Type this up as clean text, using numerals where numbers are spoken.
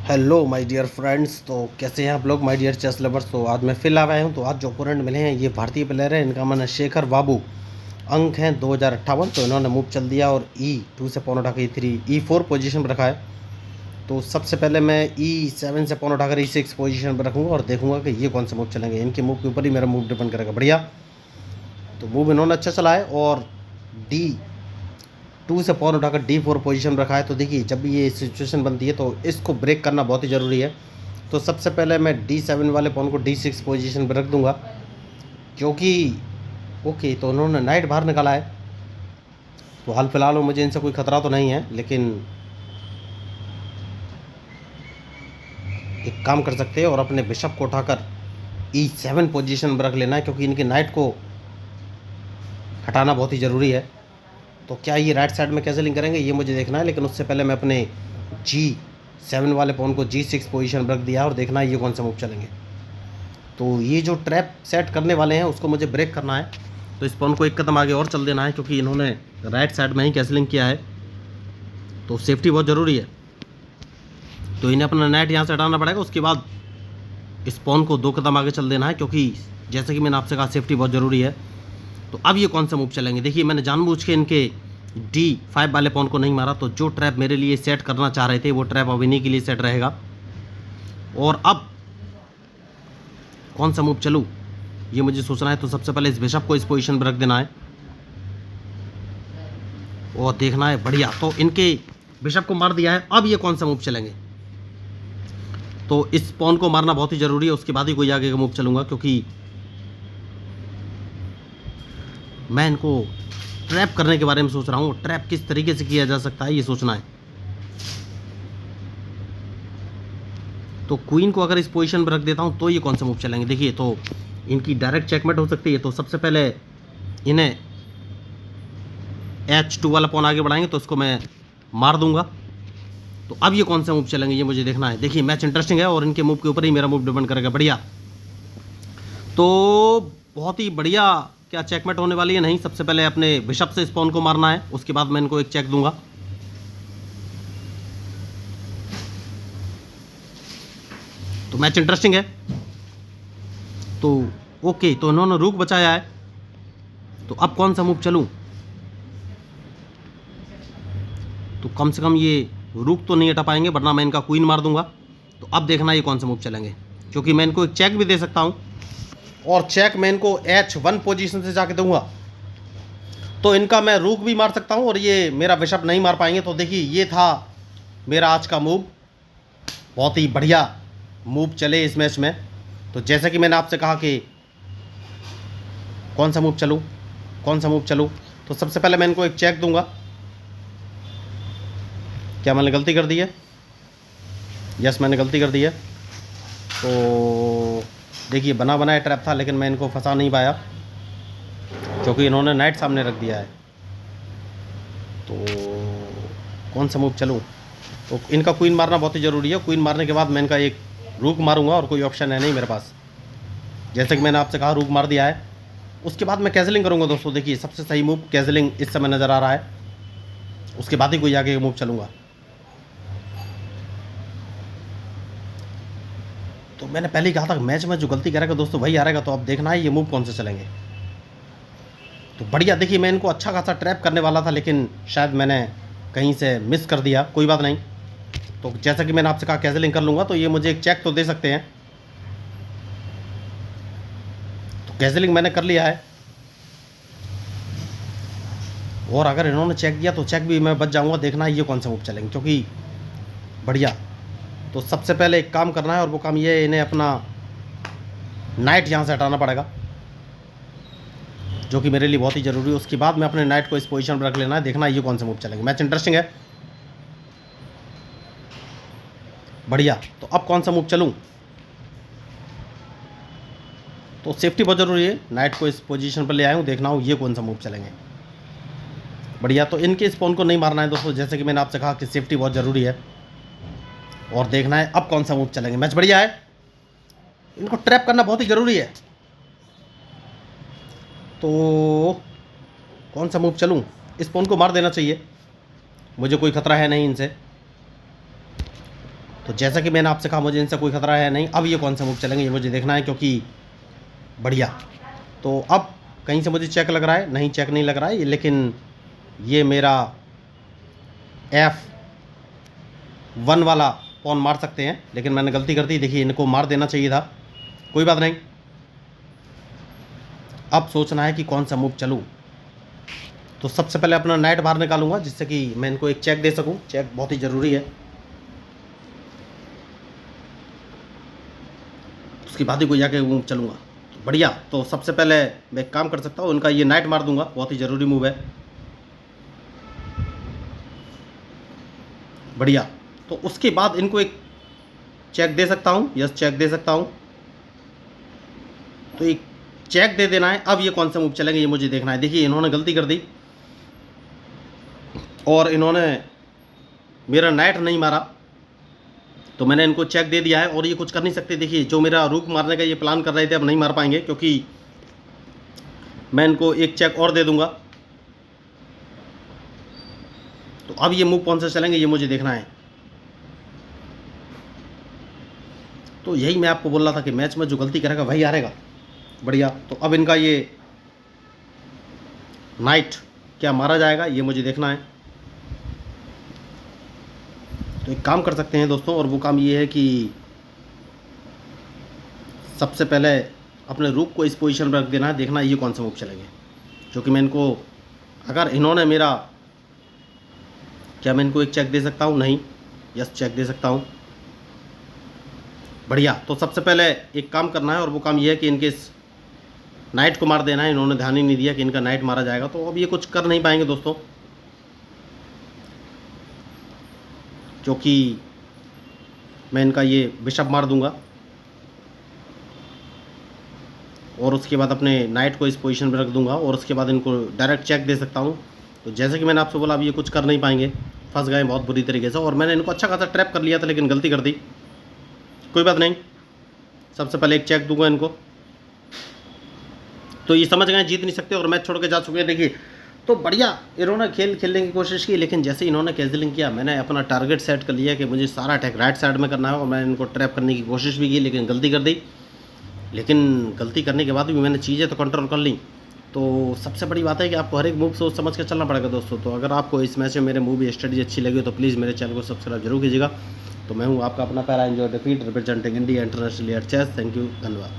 Hello my dear friends. तो कैसे हैं आप लोग माय डियर चेस लवर्स। तो आज मैं फिर आया हूं। तो आज जो ओपोनेंट मिले हैं ये भारतीय प्लेयर है, इनका नाम है शेखर बाबू। अंक हैं 2058। तो इन्होंने मूव चल दिया और E2 से पॉन उठाकर E3 E4 पोजीशन पर रखा है। तो सबसे पहले मैं E7 से पॉन उठाकर E6 पोजीशन पर रखूँगा और देखूंगा कि ये कौन से मूव चलेंगे। इनके मूव के ऊपर ही मेरा मूव डिपेंड करेगा। बढ़िया, तो मूव इन्होंने अच्छा चला है और D2 से पॉन उठाकर D4 पोजीशन रखा है। तो देखिए, जब भी ये सिचुएशन बनती है तो इसको ब्रेक करना बहुत ही ज़रूरी है। तो सबसे पहले मैं D7 वाले पॉन को D6 पोजीशन पर रख दूंगा, क्योंकि ओके, तो उन्होंने नाइट बाहर निकाला है। तो हाल फिलहाल में मुझे इनसे कोई खतरा तो नहीं है, लेकिन एक काम कर सकते हैं और अपने बिशप को उठाकर E7 पोजीशन पर रख लेना है, क्योंकि इनके नाइट को हटाना बहुत ही ज़रूरी है। तो क्या ये राइट साइड में कैसे लिंक करेंगे ये मुझे देखना है, लेकिन उससे पहले मैं अपने G7 वाले पॉन को G6 पोजीशन पर रख दिया और देखना है ये कौन सा मूव चलेंगे। तो ये जो ट्रैप सेट करने वाले हैं उसको मुझे ब्रेक करना है। तो इस पॉन को एक कदम आगे और चल देना है, क्योंकि इन्होंने राइट साइड में ही कैसलिंग किया है, तो सेफ्टी बहुत ज़रूरी है। तो इन्हें अपना नेट यहाँ से हटाना पड़ेगा, उसके बाद इस पॉन को 2 कदम आगे चल देना है, क्योंकि जैसे कि मैंने आपसे कहा सेफ्टी बहुत ज़रूरी है। तो अब ये कौन सा मूव चलेंगे, देखिए मैंने जानबूझ के इनके D5 वाले पॉन को नहीं मारा। तो जो ट्रैप मेरे लिए सेट करना चाह रहे थे वो ट्रैप अब इन्हीं के लिए सेट रहेगा। और अब कौन सा मूव चलूँ ये मुझे सोचना है। तो सबसे पहले इस बिशप को इस पोजीशन पर रख देना है और देखना है। बढ़िया, तो इनके बिशप को मार दिया है। अब ये कौन सा मूव चलेंगे, तो इस पॉन को मारना बहुत ही ज़रूरी है, उसके बाद ही कोई आगे का मूव चलूँगा, क्योंकि मैं इनको ट्रैप करने के बारे में सोच रहा हूँ। ट्रैप किस तरीके से किया जा सकता है ये सोचना है। तो क्वीन को अगर इस पोजीशन पर रख देता हूँ तो ये कौन सा मूव चलेंगे। देखिए, तो इनकी डायरेक्ट चेकमेट हो सकती है। तो सबसे पहले इन्हें H2 वाला पॉन आगे बढ़ाएंगे तो उसको मैं मार दूंगा। तो अब ये कौन सा मूव चलेंगे ये मुझे देखना है। देखिए, मैच इंटरेस्टिंग है और इनके मूव के ऊपर ही मेरा मूव डिपेंड करेगा। बढ़िया, तो बहुत ही बढ़िया। क्या चेकमेट होने वाली है? नहीं, सबसे पहले अपने बिशप से इस पॉन को मारना है, उसके बाद मैं इनको एक चेक दूंगा। तो मैच इंटरेस्टिंग है। तो ओके, तो इन्होंने रूक बचाया है। तो अब कौन सा मूव चलूं, तो कम से कम ये रूक तो नहीं हटा पाएंगे, वरना मैं इनका क्वीन मार दूंगा। तो अब देखना ये कौन सा मूव चलेंगे, क्योंकि मैं इनको एक चेक भी दे सकता हूं और चेक मैं इनको H1 पोजीशन से जाके दूंगा। तो इनका मैं रूक भी मार सकता हूं और ये मेरा बिशप नहीं मार पाएंगे। तो देखिए, ये था मेरा आज का मूव। बहुत ही बढ़िया मूव चले इस मैच में। तो जैसे कि मैंने आपसे कहा कि कौन सा मूव चलूं, कौन सा मूव चलूं, तो सबसे पहले मैं इनको एक चेक दूंगा। क्या मैंने गलती कर दी है? यस, मैंने गलती कर दी है। तो देखिए, बना बनाया ट्रैप था, लेकिन मैं इनको फंसा नहीं पाया, क्योंकि इन्होंने नाइट सामने रख दिया है। तो कौन सा मूव चलूं, तो इनका क्वीन मारना बहुत ही ज़रूरी है। क्वीन मारने के बाद मैं इनका एक रूक मारूंगा और कोई ऑप्शन है नहीं मेरे पास। जैसे कि मैंने आपसे कहा, रूक मार दिया है, उसके बाद मैं कैसलिंग करूंगा। दोस्तों देखिए, सबसे सही मूव कैसलिंग इस समय नज़र आ रहा है, उसके बाद ही कोई आगे मूव चलूँगा। तो मैंने पहले ही कहा था कि मैच में जो गलती करेगा दोस्तों वही हारेगा। तो अब देखना है ये मूव कौन से चलेंगे। तो बढ़िया, देखिए मैं इनको अच्छा खासा ट्रैप करने वाला था, लेकिन शायद मैंने कहीं से मिस कर दिया। कोई बात नहीं। तो जैसा कि मैंने आपसे कहा कैसलिंग कर लूँगा, तो ये मुझे एक चेक तो दे सकते हैं। तो कैसलिंग मैंने कर लिया है, और अगर इन्होंने चेक दिया तो चेक भी मैं बच जाऊँगा। देखना है ये कौन सा मूव चलेंगे, क्योंकि बढ़िया। तो सबसे पहले एक काम करना है, और वो काम ये है, इन्हें अपना नाइट यहाँ से हटाना पड़ेगा, जो कि मेरे लिए बहुत ही ज़रूरी है। उसके बाद मैं अपने नाइट को इस पोजीशन पर रख लेना है। देखना ये कौन से मूव चलेंगे। मैच इंटरेस्टिंग है। बढ़िया, तो अब कौन सा मूव चलूँ, तो सेफ्टी बहुत ज़रूरी है। नाइट को इस पोजीशन पर ले आया हूँ, देखना हूँ ये कौन सा मूव चलेंगे। बढ़िया, तो इनके इस पॉन को नहीं मारना है दोस्तों, जैसे कि मैंने आपसे कहा कि सेफ्टी बहुत ज़रूरी है। और देखना है अब कौन सा मूव चलेंगे। मैच बढ़िया है, इनको ट्रैप करना बहुत ही ज़रूरी है। तो कौन सा मूव चलूँ, इस पॉन को मार देना चाहिए, मुझे कोई खतरा है नहीं इनसे। तो जैसा कि मैंने आपसे कहा मुझे इनसे कोई खतरा है नहीं। अब ये कौन सा मूव चलेंगे ये मुझे देखना है, क्योंकि बढ़िया। तो अब कहीं से मुझे चेक लग रहा है, नहीं चेक नहीं लग रहा है, लेकिन ये मेरा F1 वाला पॉन मार सकते हैं, लेकिन मैंने गलती कर दी। देखिए इनको मार देना चाहिए था, कोई बात नहीं। अब सोचना है कि कौन सा मूव चलूँ। तो सबसे पहले अपना नाइट बाहर निकालूंगा, जिससे कि मैं इनको एक चेक दे सकूं। चेक बहुत ही ज़रूरी है, उसके बाद ही कोई जाके मूव चलूँगा। तो बढ़िया। तो सबसे पहले मैं एक काम कर सकता हूँ, उनका ये नाइट मार दूंगा, बहुत ही ज़रूरी मूव है। बढ़िया। तो उसके बाद इनको एक चेक दे सकता हूँ, यस चेक दे सकता हूँ। तो एक चेक दे देना है। अब ये कौन सा मूव चलेंगे ये मुझे देखना है। देखिए इन्होंने गलती कर दी और इन्होंने मेरा नाइट नहीं मारा, तो मैंने इनको चेक दे दिया है और ये कुछ कर नहीं सकते। देखिए जो मेरा रूक मारने का ये प्लान कर रहे थे अब नहीं मार पाएंगे, क्योंकि मैं इनको एक चेक और दे दूंगा। तो अब ये मूव कौन सा चलेंगे ये मुझे देखना है। तो यही मैं आपको बोल रहा था कि मैच में जो गलती करेगा वही हारेगा। बढ़िया। तो अब इनका ये नाइट क्या मारा जाएगा ये मुझे देखना है। तो एक काम कर सकते हैं दोस्तों, और वो काम ये है कि सबसे पहले अपने रूक को इस पोजीशन पर रख देना है, देखना है ये कौन सा मूव चलेंगे। क्योंकि मैं इनको, अगर इन्होंने मेरा, क्या मैं इनको एक चेक दे सकता हूँ? नहीं। यस चेक दे सकता हूँ। बढ़िया। तो सबसे पहले एक काम करना है, और वो काम ये है कि इनके इस नाइट को मार देना है। इन्होंने ध्यान ही नहीं दिया कि इनका नाइट मारा जाएगा, तो अब ये कुछ कर नहीं पाएंगे दोस्तों, क्योंकि मैं इनका ये बिशप मार दूंगा और उसके बाद अपने नाइट को इस पोजीशन पर रख दूंगा, और उसके बाद इनको डायरेक्ट चेक दे सकता हूँ। तो जैसे कि मैंने आपसे बोला अब ये कुछ कर नहीं पाएंगे, फंस गए बहुत बुरी तरीके से। और मैंने इनको अच्छा खासा ट्रैप कर लिया था, लेकिन गलती कर दी, कोई बात नहीं। सबसे पहले एक चेक दूंगा इनको। तो ये समझ गए जीत नहीं सकते और मैच छोड़ के जा चुके हैं। देखिए तो बढ़िया इन्होंने खेलने की कोशिश की, लेकिन जैसे इन्होंने कैजलिंग किया मैंने अपना टारगेट सेट कर लिया कि मुझे सारा अटैक राइट साइड में करना है, और मैंने इनको ट्रैप करने की कोशिश भी की, लेकिन गलती कर दी। लेकिन गलती करने के बाद भी मैंने चीज़ें तो कंट्रोल कर ली। तो सबसे बड़ी बात है कि आपको हर एक मूव सोच समझ कर चलना पड़ेगा दोस्तों। तो अगर आपको इस मैच में मेरे मूव स्ट्रेटजी अच्छी लगी हो तो प्लीज़ मेरे चैनल को सब्सक्राइब जरूर कीजिएगा। तो मैं हूँ आपका अपना पैरा एंजॉय डिफीट representing India international at chess. Thank you, धन्यवाद।